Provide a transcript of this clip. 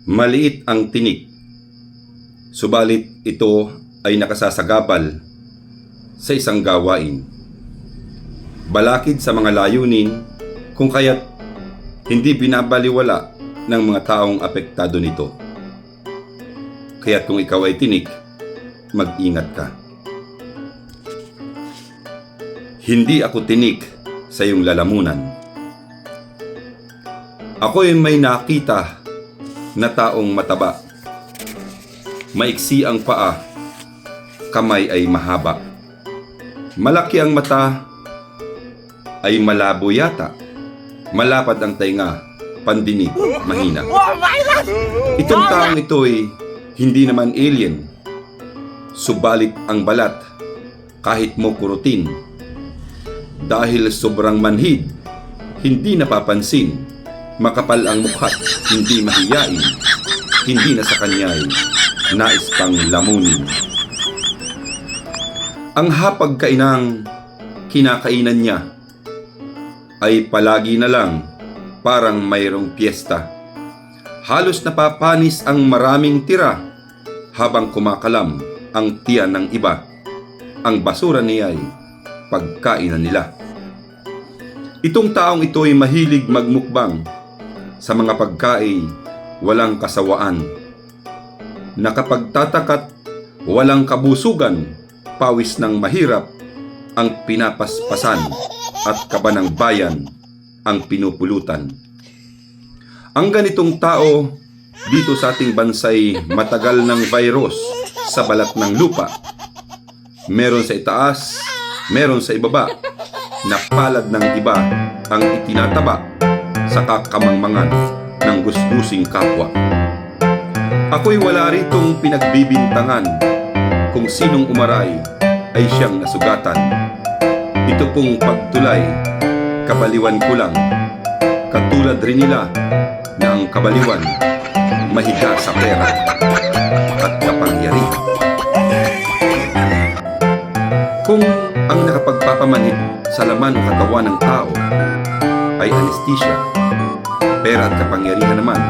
Maliit ang tinik, subalit ito ay nakasasagabal sa isang gawain. Balakid sa mga layunin kung kaya't hindi binabaliwala ng mga taong apektado nito. Kaya't kung ikaw ay tinik, mag-ingat ka. Hindi ako tinik sa iyong lalamunan. Ako ay may nakita na taong mataba. Maiksi ang paa, kamay ay mahaba. Malaki ang mata, ay malabo yata. Malapad ang tainga, pandinig, mahina. Itong taong ito ay hindi naman alien. Subalit ang balat, kahit mo kurutin. Dahil sobrang manhid, hindi napapansin. Makapal ang mukha't hindi mahiyain. Hindi na sa kanya'y nais pang lamunin. Ang hapagkainang kinakainan niya ay palagi na lang parang mayroong piyesta. Halos napapanis ang maraming tira habang kumakalam ang tiyan ng iba. Ang basura niya ay pagkainan nila. Itong taong ito ay mahilig magmukbang sa mga pagkain walang kasawaan. Nakapagtatakat walang kabusugan, pawis ng mahirap ang pinapaspasan at kaba ng bayan ang pinupulutan. Ang ganitong tao dito sa ating bansay matagal ng virus sa balat ng lupa. Meron sa itaas, meron sa ibaba. Napalad ng iba ang itinataba sa kakamangmangan ng gusgusing kapwa. Ako'y wala ritong pinagbibintangan kung sinong umaray ay siyang nasugatan. Ito pong pagtulay, kabaliwan ko lang. Katulad rin nila na ang kabaliwan mahiga sa pera at kapangyarihan. Kung ang nakapagpapamanhid sa laman ng katawan ng tao ay anesthesia, pera at kapangyarihan naman